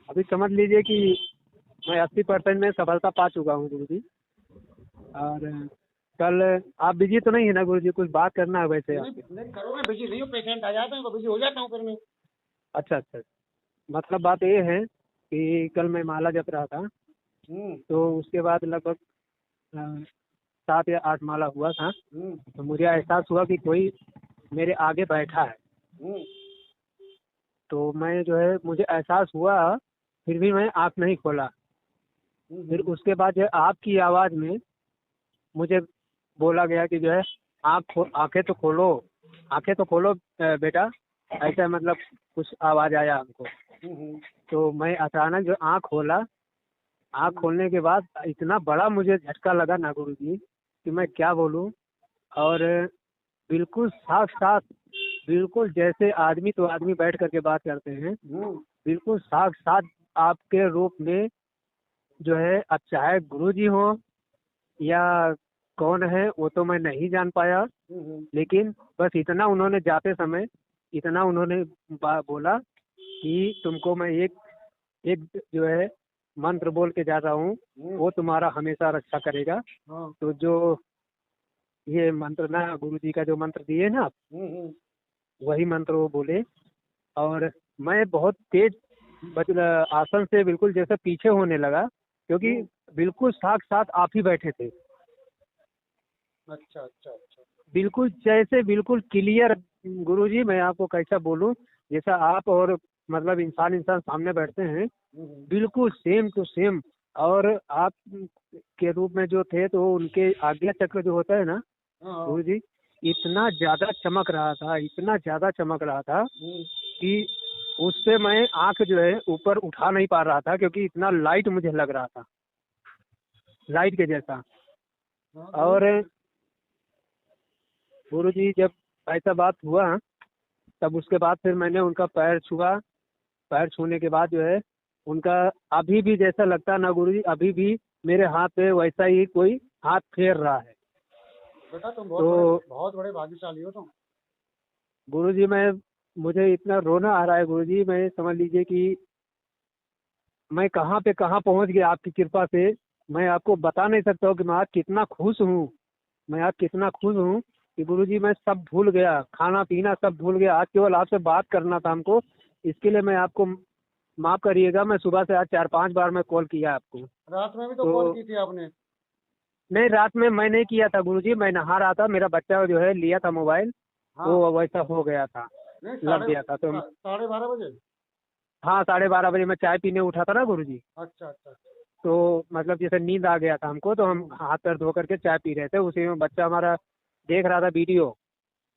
अभी समझ लीजिए कि मैं 80% में सफलता पा चुका हूँ गुरु जी। और कल आप बिजी तो नहीं है ना गुरु जी? कुछ बात करना है वैसे आपसे। नहीं करो, मैं बिजी नहीं हूँ, पेशेंट आ जाते हैं तो बिजी हो जाता हूँ फिर मैं। अच्छा अच्छा। मतलब बात ये है कि कल मैं माला जप रहा था, तो उसके बाद लगभग 7 या 8 माला हुआ था, तो मुझे एहसास हुआ कि कोई मेरे आगे बैठा है। तो मैं जो है, मुझे एहसास हुआ, फिर भी मैं आँख नहीं खोला। फिर उसके बाद जो है आपकी आवाज़ में मुझे बोला गया कि जो है आंखें तो खोलो, आंखें तो खोलो बेटा, ऐसा मतलब कुछ आवाज़ आया हमको। तो मैं अचानक जो आँख खोला, आँख खोलने के बाद इतना बड़ा मुझे झटका लगा ना गुरु जी कि मैं क्या बोलूँ। और बिल्कुल साफ साफ, बिल्कुल जैसे आदमी तो आदमी बैठ करके बात करते हैं, बिल्कुल साफ साफ आपके रूप में जो है, अब चाहे गुरु जी हो या कौन है वो तो मैं नहीं जान पाया, लेकिन बस इतना उन्होंने जाते समय इतना उन्होंने बोला कि तुमको मैं एक जो है मंत्र बोल के जा रहा हूँ, वो तुम्हारा हमेशा रक्षा करेगा। तो जो ये मंत्र ना, गुरु जी का जो मंत्र दिए ना आप, वही मंत्र वो बोले। और मैं बहुत तेज आसन से बिल्कुल जैसे पीछे होने लगा, क्योंकि बिल्कुल साथ साथ आप ही बैठे थे। अच्छा अच्छा अच्छा। बिल्कुल जैसे बिल्कुल क्लियर गुरुजी, मैं आपको कैसा बोलूं, जैसा आप और मतलब इंसान सामने बैठते हैं, बिल्कुल सेम टू सेम। और आप के रूप में जो थे, तो उनके आज्ञा चक्र जो होता है ना गुरुजी, इतना ज्यादा चमक रहा था, इतना ज्यादा चमक रहा था कि उससे मैं आंख जो है ऊपर उठा नहीं पा रहा था, क्योंकि इतना लाइट मुझे लग रहा था, लाइट के जैसा। और गुरुजी जब ऐसा बात हुआ, तब उसके बाद फिर मैंने उनका पैर छुआ। पैर छूने के बाद जो है उनका अभी भी जैसा लगता ना गुरुजी, अभी भी मेरे हाथ पे वैसा ही कोई हाथ फेर रहा है। बेटा तुम बहुत बड़े भाग्यशाली हो तुम। गुरुजी मुझे इतना रोना आ रहा है गुरुजी, मैं समझ लीजिए कि मैं कहाँ पे कहाँ पहुँच गया आपकी कृपा से। मैं आपको बता नहीं सकता हूँ कि मैं आज कितना खुश हूँ। मैं आज कितना खुश हूँ कि गुरुजी मैं सब भूल गया, खाना पीना सब भूल गया, आज केवल आपसे बात करना था हमको। इसके लिए मैं आपको माफ़ करिएगा, मैं सुबह से आज 4-5 बार मैं कॉल किया आपको। रात में भी तो कॉल की थी आपने? नहीं, रात में मैं नहीं किया था गुरुजी, मैं नहा रहा था, मेरा बच्चा जो है लिया था मोबाइल। हाँ। वो वैसा हो गया था, लग गया था। तो 12:30 बजे? हाँ, 12:30 बजे मैं चाय पीने उठा था ना गुरुजी। अच्छा अच्छा। तो मतलब जैसे नींद आ गया था हमको, तो हम हाथ पैर धो करके चाय पी रहे थे, उसी में बच्चा हमारा देख रहा था वीडियो।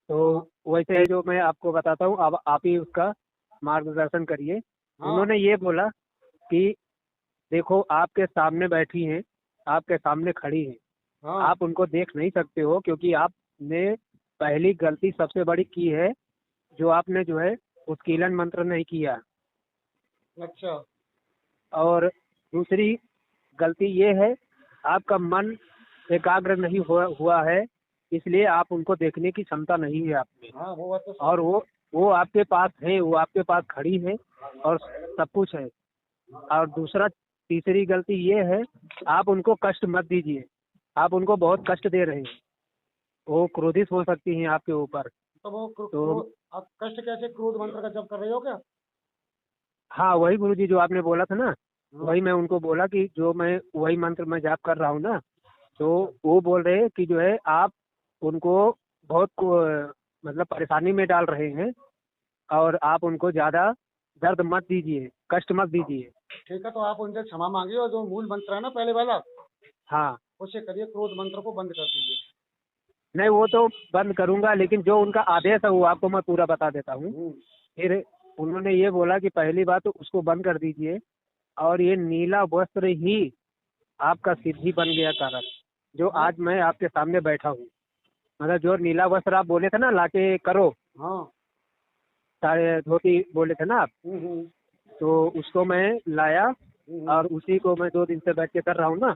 तो वैसे ही जो मैं आपको बताता हूँ, अब आप ही उसका मार्गदर्शन करिए। उन्होंने ये बोला कि देखो आपके सामने बैठी हैं, आपके सामने खड़ी हैं, आप उनको देख नहीं सकते हो, क्योंकि आपने पहली गलती सबसे बड़ी की है, जो आपने जो है उत्कीलन मंत्र नहीं किया। अच्छा। और दूसरी गलती ये है, आपका मन एकाग्र नहीं हुआ है, इसलिए आप उनको देखने की क्षमता नहीं है आप में। हाँ, वो बात तो और वो आपके पास है, वो आपके पास खड़ी है और सब कुछ है। और तीसरी गलती ये है, आप उनको कष्ट मत दीजिए, आप उनको बहुत कष्ट दे रहे हैं, वो क्रोधित हो सकती हैं आपके ऊपर। तो आप कष्ट कैसे? क्रोध मंत्र का जप कर रहे हो क्या? हाँ, वही गुरुजी जो आपने बोला था ना, वही मैं उनको बोला कि जो मैं वही मंत्र मैं जाप कर रहा हूँ ना, तो वो बोल रहे हैं कि जो है आप उनको बहुत मतलब परेशानी में डाल रहे हैं, और आप उनको ज़्यादा दर्द मत दीजिए, कष्ट मत दीजिए। ठीक है, तो आप उनसे क्षमा मांगिए और जो मूल मंत्र है ना पहले वाला, हाँ, उससे करिए, क्रोध मंत्र को बंद कर दीजिए। नहीं वो तो बंद करूँगा, लेकिन जो उनका आदेश है वो आपको मैं पूरा बता देता हूँ। फिर उन्होंने ये बोला कि पहली बात तो उसको बंद कर दीजिए, और ये नीला वस्त्र ही आपका सिद्धि बन गया कारक, जो आज मैं आपके सामने बैठा हूँ। मतलब जो नीला वस्त्र आप बोले थे ना लाके करो, हाँ। सारे धोती बोले थे ना आप, तो उसको मैं लाया, और उसी को मैं 2 दिन से बैठ के कर रहा हूँ ना।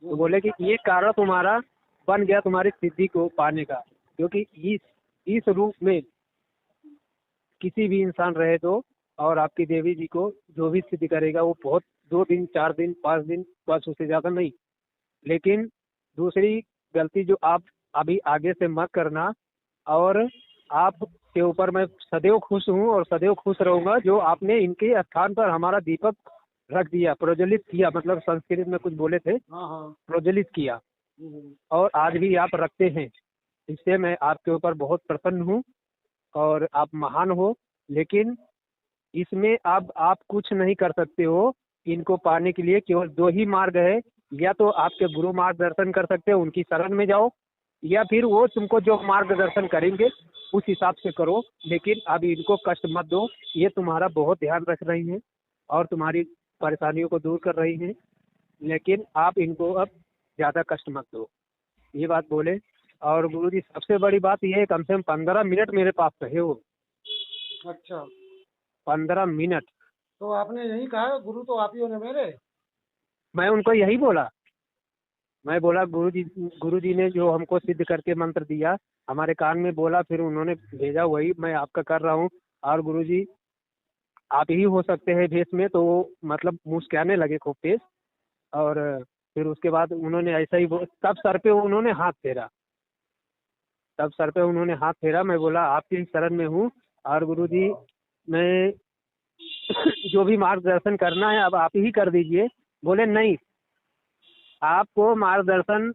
तो बोले कि ये कारण तुम्हारा बन गया तुम्हारी सिद्धि को पाने का, क्योंकि इस रूप में किसी भी इंसान रहे तो, और आपकी देवी जी को जो भी सिद्ध करेगा वो बहुत 2 दिन 4 दिन 5 दिन, बस उससे ज़्यादा नहीं। लेकिन दूसरी गलती जो आप अभी आगे से मत करना। और आप के ऊपर मैं सदैव खुश हूँ और सदैव खुश रहूंगा जो आपने इनके स्थान पर हमारा दीपक रख दिया, प्रज्वलित किया, मतलब संस्कृत में कुछ बोले थे, हाँ हाँ। प्रज्वलित किया, और आज भी आप रखते हैं। इससे मैं आपके ऊपर बहुत प्रसन्न हूँ और आप महान हो। लेकिन इसमें अब आप कुछ नहीं कर सकते हो। इनको पाने के लिए केवल 2 ही मार्ग है, या तो आपके गुरु मार्गदर्शन कर सकते हो, उनकी शरण में जाओ, या फिर वो तुमको जो मार्गदर्शन करेंगे उस हिसाब से करो। लेकिन अब इनको कष्ट मत दो, ये तुम्हारा बहुत ध्यान रख रही हैं और तुम्हारी परेशानियों को दूर कर रही हैं। लेकिन आप इनको अब ज़्यादा कष्ट मत दो, ये बात बोले। और गुरुजी सबसे बड़ी बात ये है, कम से कम 15 मिनट मेरे पास रहे हो। अच्छा, 15 मिनट तो आपने यही कहा गुरु तो आप ही हो ना मेरे। मैं उनको यही बोला। मैं बोला गुरुजी ने जो हमको सिद्ध करके मंत्र दिया हमारे कान में बोला, फिर उन्होंने भेजा, वही मैं आपका कर रहा हूँ। और गुरुजी आप ही हो सकते हैं भेष में, तो वो मतलब मुस्कुराने लगे खूब तेज। और फिर उसके बाद उन्होंने ऐसा ही तब सर पे उन्होंने हाथ फेरा, तब सर पे उन्होंने हाथ फेरा। मैं बोला आपकी शरण में हूँ और गुरुजी मैं जो भी मार्गदर्शन करना है अब आप ही कर दीजिए। बोले नहीं, आपको मार्गदर्शन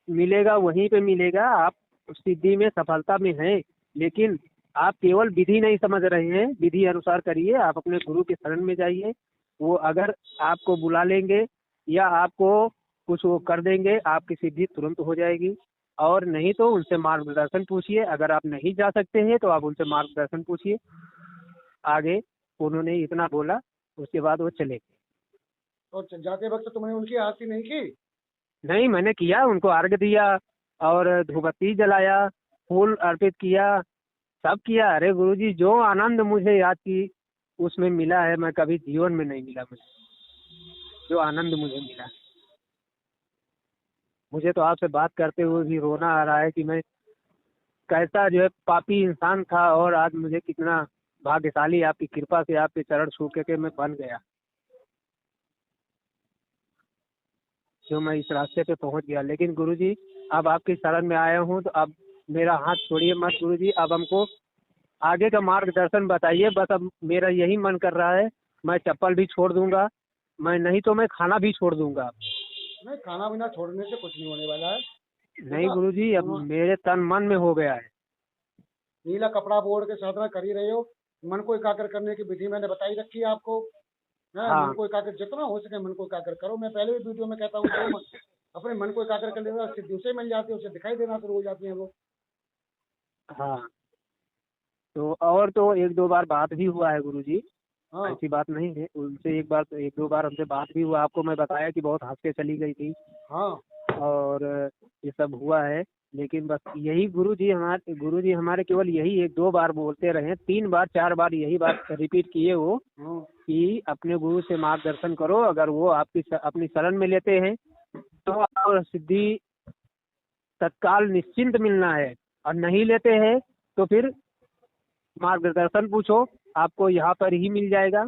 मिलेगा वहीं पे मिलेगा, आप सिद्धि में सफलता में हैं, लेकिन आप केवल विधि नहीं समझ रहे हैं। विधि अनुसार करिए, आप अपने गुरु के शरण में जाइए। वो अगर आपको बुला लेंगे या आपको कुछ वो कर देंगे, आपकी सिद्धि तुरंत हो जाएगी। और नहीं तो उनसे मार्गदर्शन पूछिए। अगर आप नहीं जा सकते हैं तो आप उनसे मार्गदर्शन पूछिए। आगे उन्होंने इतना बोला, उसके बाद वो चले गए। और जाते वक्त तुमने उनकी आरती नहीं की? नहीं, मैंने किया, उनको अर्घ दिया और धूपबत्ती जलाया, फूल अर्पित किया, सब किया। अरे गुरुजी जो आनंद मुझे याद की उसमें मिला है, मैं कभी जीवन में नहीं मिला मुझे जो आनंद मुझे मिला। मुझे तो आपसे बात करते हुए भी रोना आ रहा है कि मैं कैसा जो है पापी इंसान था, और आज मुझे कितना भाग्यशाली आपकी कृपा से आपके चरण छू के मैं बन गया, जो मैं इस रास्ते पे पहुंच गया। लेकिन गुरुजी अब आपकी शरण में आया हूँ, तो अब मेरा हाथ छोड़िए मत गुरुजी। अब हमको आगे का मार्गदर्शन बताइए। बस अब मेरा यही मन कर रहा है, मैं चप्पल भी छोड़ दूंगा, मैं नहीं तो मैं खाना भी छोड़ दूंगा। नहीं, खाना पीना छोड़ने से कुछ नहीं होने वाला है। नहीं गुरुजी, अब मेरे तन मन में हो गया है। नीला कपड़ा ओढ़ के साधना कर ही रहे हो। मन को एकाग्र करने की विधि मैंने बताई रखी है आपको। हाँ मन को एकाग्र जितना हो सके मन को एकाग्र करो। मैं पहले भी वीडियो में कहता हूँ जो अपने मन को एकाग्र कर लेगा सिद्धि उसे मिल जाती है, उसे दिखाई देना शुरू हो जाती है वो। हाँ, तो और तो 1-2 बार बात भी हुआ है गुरुजी, हाँ ऐसी बात नहीं है। उनसे 1-2 बार हमसे बात भी हुआ। आपको मैं बताया कि बहुत हंस के चली गई थी हाँ। और ये सब हुआ है। लेकिन बस यही गुरुजी हमारे केवल यही 1-2 बार बोलते रहे, 3 बार 4 बार यही बात रिपीट किए वो कि अपने गुरु से मार्गदर्शन करो। अगर वो आपकी अपनी शरण में लेते हैं तो आपको सिद्धि तत्काल निश्चिंत मिलना है, और नहीं लेते हैं तो फिर मार्गदर्शन पूछो, आपको यहाँ पर ही मिल जाएगा।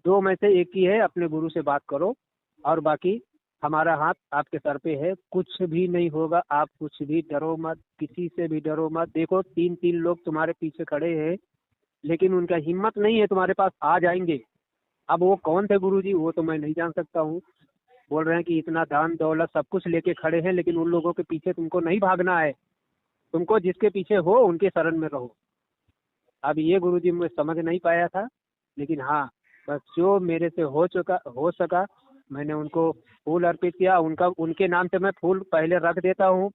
2 में से एक ही है, अपने गुरु से बात करो। और बाकी हमारा हाथ आपके सर पे है, कुछ भी नहीं होगा। आप कुछ भी डरो मत, किसी से भी डरो मत। देखो 3-3 लोग तुम्हारे पीछे खड़े हैं, लेकिन उनका हिम्मत नहीं है तुम्हारे पास आ जाएंगे। अब वो कौन थे गुरुजी वो तो मैं नहीं जान सकता हूँ। बोल रहे हैं कि इतना दान दौलत सब कुछ लेके खड़े हैं, लेकिन उन लोगों के पीछे तुमको नहीं भागना है। तुमको जिसके पीछे हो उनके शरण में रहो। अब ये गुरुजी मैं समझ नहीं पाया था, लेकिन हाँ बस जो मेरे से हो सका मैंने उनको फूल अर्पित किया। उनके नाम से मैं फूल पहले रख देता हूँ,